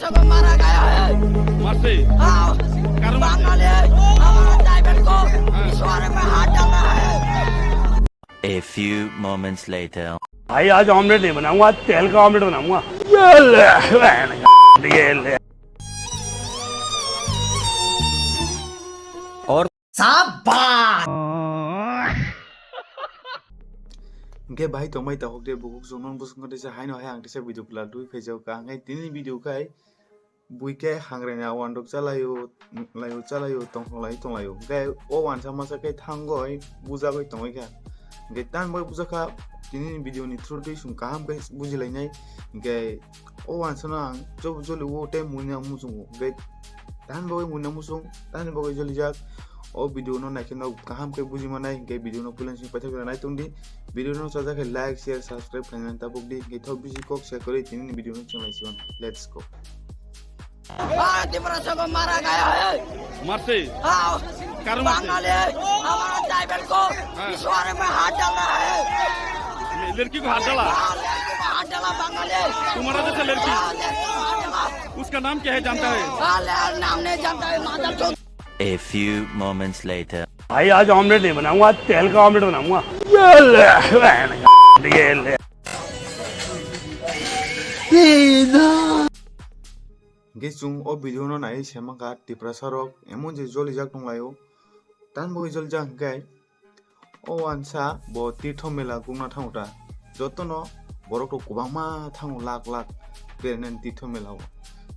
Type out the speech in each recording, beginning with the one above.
तिप्रासा को मारा गया है। मारते? हाँ, बांग्लादेश हमारा ड्राइवर को पिछवाड़े में हाथ डाला है। A few moments later. भाई आज ऑमलेट नहीं बनाऊंगा, आज तेल का ऑमलेट बनाऊंगा। और Nghe bahai to mai ta hok de bukuk zonon busung ko desa haino hayang desa video pula dui fejau ka ngai tini video kai bui ke hangrena wandok chalayo tong layo ngai o wan sama sa kai thangoi buja goi tongoi ka ngai tan moi buja ka tini video ni through dui sung kaham kai buji lai nai ngai o wan sana jo joli wo te munya musung ngai tan boy munya musung tan boy joli jak o video no nakin no kaham ke buji manai ngai video no pulan sing pathak nai tungdi video no saja ke like share subscribe khanan ta bukdi ngai thok bisi kok share kori tini video no chungai sion let's go Tiprasa को मारा गया है। मारते? हाँ, मारते? बांग्लादेश हमारा driver को पिछवाड़े में हाथ डाला है। लड़की को हाथ डाला? हाँ, लड़की को हाथ डाला बांग्लादेश। तुम्हारा जैसा लड़की? हाँ, लड़की को हाथ डाला। उसका नाम क्या है जानता है? हाँ, नाम नहीं जानता है, मादर चौथ। A few moments later. भाई आज ऑमलेट नहीं बनाऊंगा, आज तेल का ऑमलेट बनाऊंगा। ngai chung o video no nai sema ka tiprasa rok emon je joli jak tong layo tan boy jol jak ngai o wansa bo tirtha mela gungna thangota jotono borok to kubangma thango lak prenen tirtha mela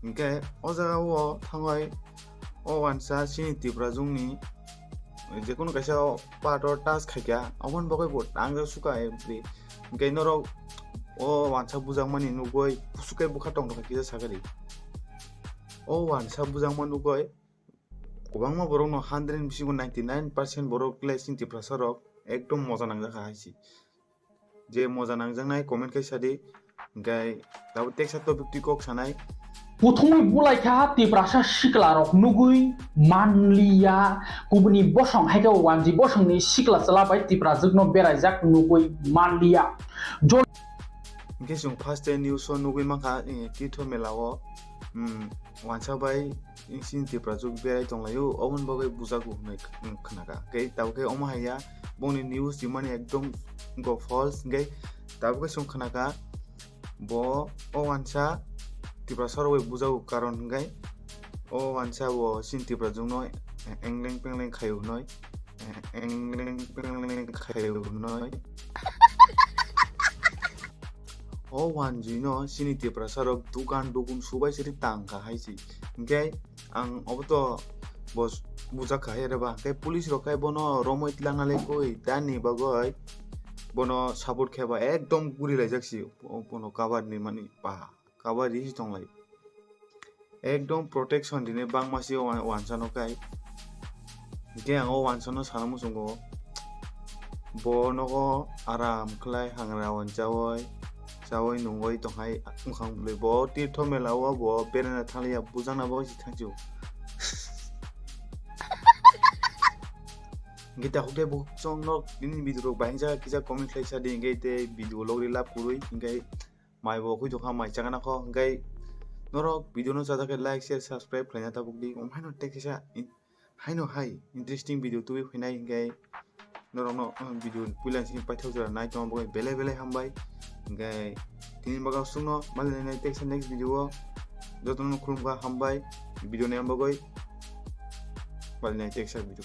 ngai o jaga o thangoi o wansa sini tipra jungni je kono kaisa part or task khaikya amon bogoi bo tangja suka ebri ngai norok o wansa bujang mani nugoi pusukai bukha tong ka kisa sagari o wansa bujang manu goi kubangma borok no 100 bisingo 99% borok lesing tiprasa rok ekdom moja nangja haisi je moja nangjangnai comment kai sadi gai dabu teksa topic tikok sanai প্রথমে বwlai tiprasa siklarok nugui manliya kubuni bosong haika wanji bosongni sikla chalabai tiprasukno beraijak nugui manliya nge sung first day news so nugui maka tirtha melao wansa bai sin tiprasuk berai tonglayo obon bagai bujago nei khnaka kai tawke omahaya boni news dimani ekdom go false ngai tawke sung khnaka bo o wansa tiprasa roi bujago karon ngai o wansa bo sin tiprasuk noi engleng pengleng khayu noi o wanji no sini tiprasa rok dukan dugun subai siri tangka haisi ngai ang oboto bos buja khaye reba kai police rok kai bono romoi tlangale koi dani bagoi bono support kheba ekdom guri laijaksi bono cover ni mani pa cover ri tonglai ekdom protection dine bangmasi wansa no kai ngai ang o wansa no sanamu sungo bono go aram khlai hangra wanjawoi Sawai nungoi tonghai unkhang le bo tirtha melawa bo berena thanglia bujangna bo si thangju ngita hokde bo chongno din video baingja kija comment lai sa de ngai te video logri lap kurui ngai mai bo khoi dokha mai changana kho ngai norok video no jada ke like share subscribe khlanya ta bukdi omhaino tekisa haino hai interesting video tu phinai ngai norok no video pulan sin paithau jara nai tom bo bele hambai ngai tini baga sungno malne nai teksa next video jotono khulumga hambai video ne ambagoi malne teksa video